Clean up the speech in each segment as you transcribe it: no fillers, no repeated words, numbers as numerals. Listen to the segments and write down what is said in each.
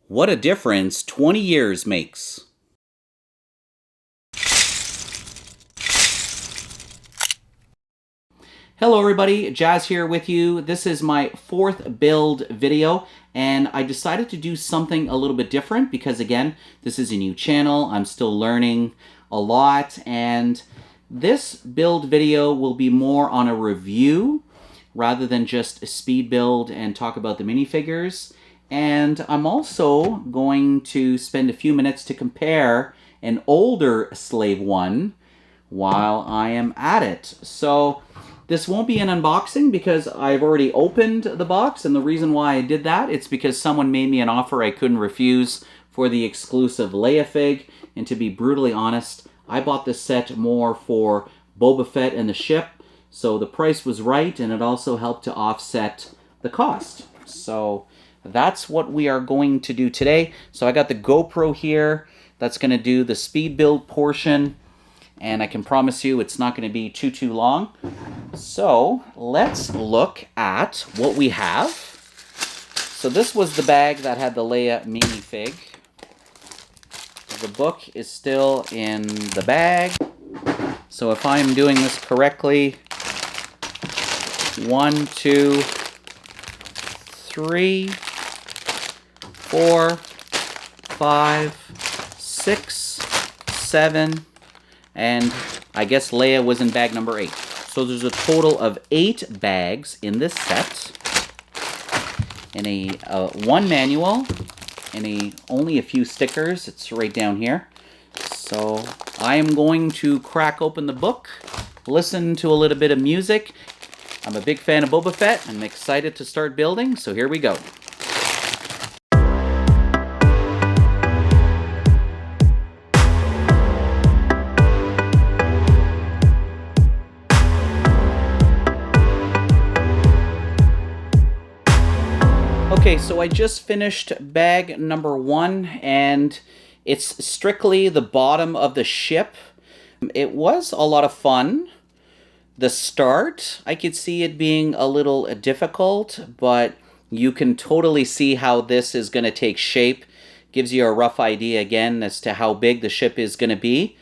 What a difference 20 years makes. Hello everybody, Jazz here with you. This is my fourth build video, and I decided to do something a little bit different because, again, this is a new channel. I'm still learning a lot, and this build video will be more on a review rather than just a speed build and talk about the minifigures. And I'm also going to spend a few minutes to compare an older Slave 1 while I am at it. So this won't be an unboxing because I've already opened the box, and the reason why I did that, it's because someone made me an offer I couldn't refuse for the exclusive Leia fig, and to be brutally honest, I bought this set more for Boba Fett and the ship, so the price was right, and it also helped to offset the cost. So that's what we are going to do today. So I got the GoPro here that's going to do the speed build portion, and I can promise you it's not going to be too long. So let's look at what we have. So this was the bag that had the Leia minifig. The book is still in the bag. So if I'm doing this correctly, 1, 2, 3, 4, 5, 6, 7, and I guess Leia was in bag number 8. So there's a total of 8 bags in this set, and one manual, and only a few stickers. It's right down here. So I am going to crack open the book, listen to a little bit of music. I'm a big fan of Boba Fett. I'm excited to start building, so here we go. Okay, so I just finished bag number 1, and it's strictly the bottom of the ship. It was a lot of fun. The start, I could see it being a little difficult, but you can totally see how this is going to take shape. Gives you a rough idea again as to how big the ship is going to be.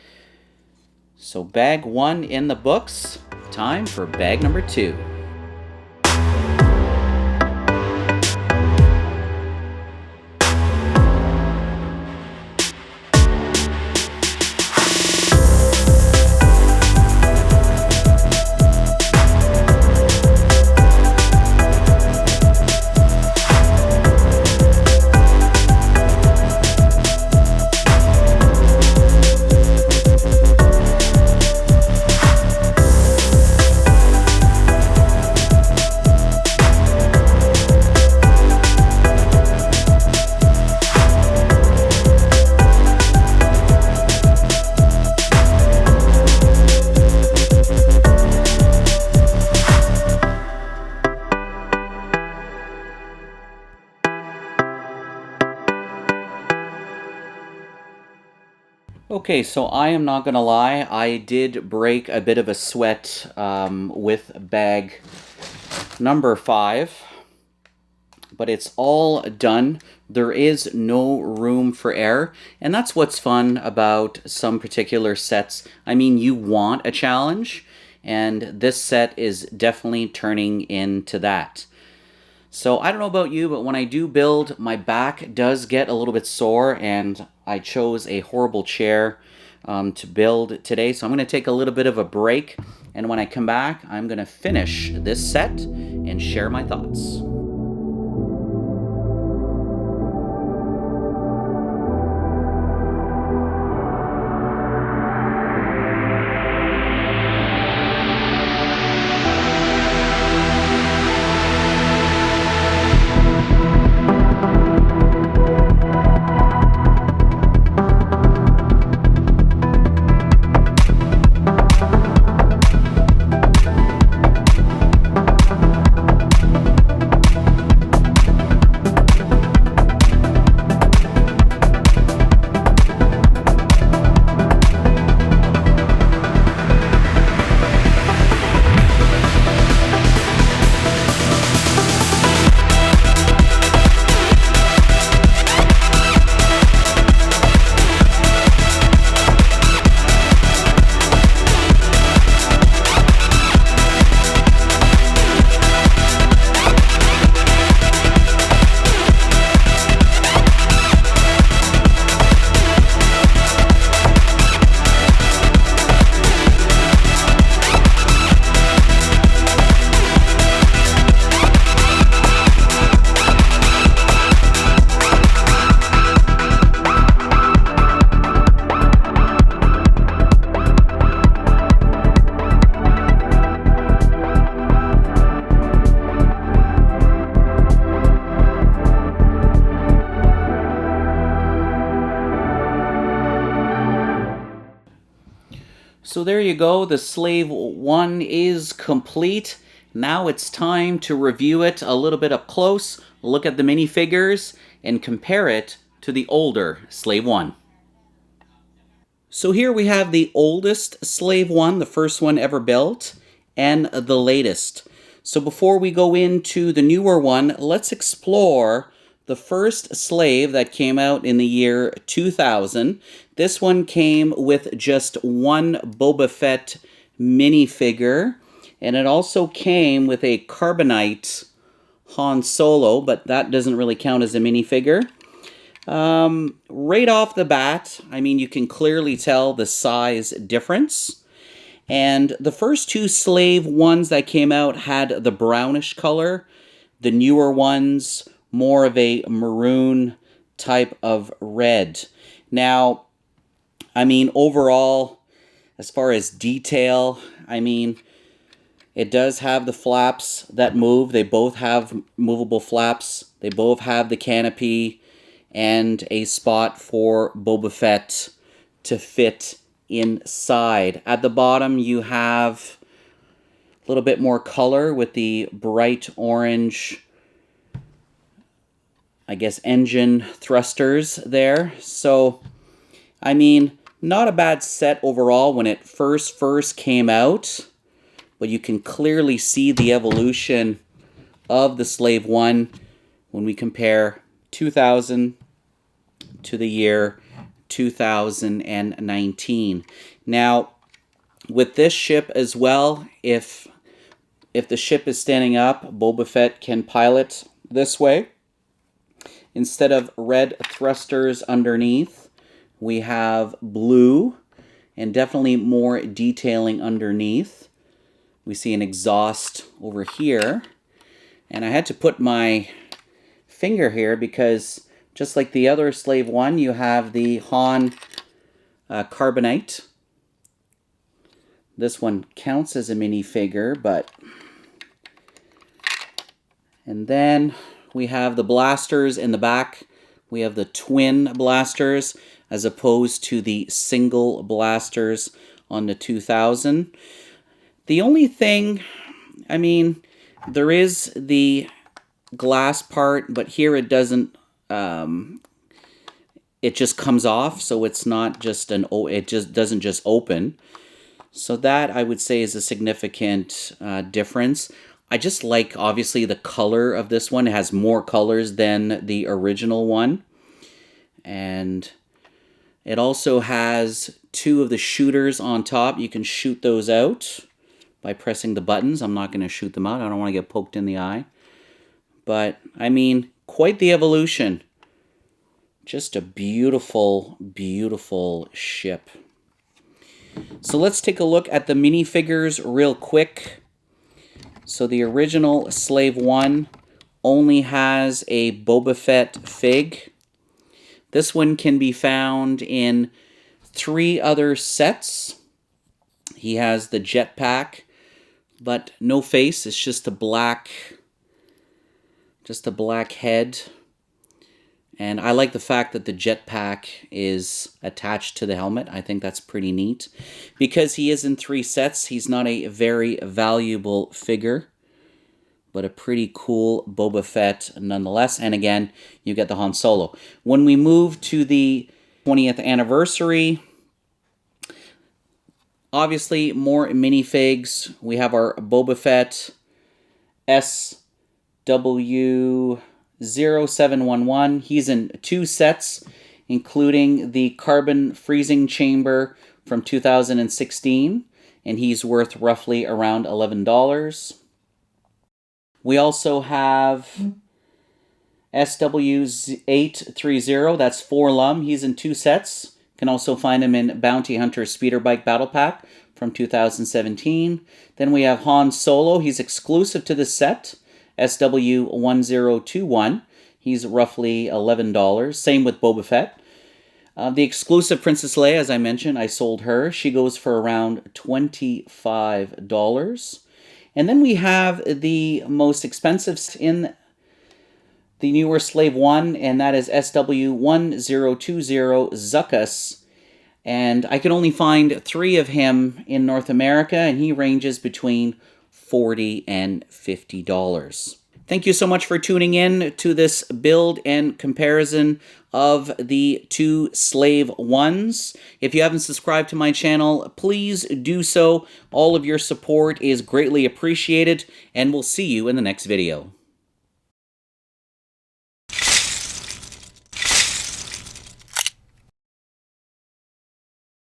So bag 1 in the books. Time for bag number 2. Okay, so I am not going to lie, I did break a bit of a sweat with bag number 5, but it's all done. There is no room for error, and that's what's fun about some particular sets. I mean, you want a challenge, and this set is definitely turning into that. So I don't know about you, but when I do build, my back does get a little bit sore, and I chose a horrible chair to build today. So I'm going to take a little bit of a break, and when I come back, I'm going to finish this set and share my thoughts. So there you go, the Slave 1 is complete. Now it's time to review it a little bit up close, look at the minifigures, and compare it to the older Slave 1. So here we have the oldest Slave 1, the first one ever built, and the latest. So before we go into the newer one, let's explore the first Slave that came out in the year 2000. This one came with just one Boba Fett minifigure, and it also came with a Carbonite Han Solo, but that doesn't really count as a minifigure. Right off the bat, I mean, you can clearly tell the size difference. And the first two Slave ones that came out had the brownish color. The newer ones, more of a maroon type of red. Now, I mean, overall, as far as detail, I mean, it does have the flaps that move. They both have movable flaps. They both have the canopy and a spot for Boba Fett to fit inside. At the bottom, you have a little bit more color with the bright orange, I guess, engine thrusters there. So, I mean, not a bad set overall when it first came out, but you can clearly see the evolution of the Slave 1 when we compare 2000 to the year 2019. Now, with this ship as well, if the ship is standing up, Boba Fett can pilot this way. Instead of red thrusters underneath, we have blue and definitely more detailing underneath. We see an exhaust over here. And I had to put my finger here because just like the other Slave 1, you have the Han Carbonite. This one counts as a minifigure, but... And then we have the blasters in the back. We have the twin blasters as opposed to the single blasters on the 2000. The only thing, I mean, there is the glass part, but here it doesn't, it just comes off, so it's not just it just doesn't just open. So that, I would say, is a significant difference. I just like, obviously, the color of this one. It has more colors than the original one. And it also has two of the shooters on top. You can shoot those out by pressing the buttons. I'm not going to shoot them out. I don't want to get poked in the eye. But, I mean, quite the evolution. Just a beautiful, beautiful ship. So let's take a look at the minifigures real quick. So the original Slave 1 only has a Boba Fett fig. This one can be found in 3 other sets. He has the jetpack, but no face. It's just a black head. And I like the fact that the jetpack is attached to the helmet. I think that's pretty neat. Because he is in 3 sets, he's not a very valuable figure, but a pretty cool Boba Fett nonetheless. And again, you get the Han Solo. When we move to the 20th anniversary, obviously more minifigs. We have our Boba Fett SW0711. He's in 2 sets, including the carbon freezing chamber from 2016, and he's worth roughly around $11. We also have SW830, that's 4-lum. He's in 2 sets. You can also find him in Bounty Hunter Speeder Bike Battle Pack from 2017. Then we have Han Solo. He's exclusive to this set. SW1021. He's roughly $11. Same with Boba Fett. The exclusive Princess Leia, as I mentioned, I sold her. She goes for around $25. And then we have the most expensive in the newer Slave 1, and that is SW1020 Zuckuss. And I could only find 3 of him in North America, and he ranges between $40 and $50. Thank you so much for tuning in to this build and comparison of the 2 Slave 1s. If you haven't subscribed to my channel, please do so. All of your support is greatly appreciated, and we'll see you in the next video.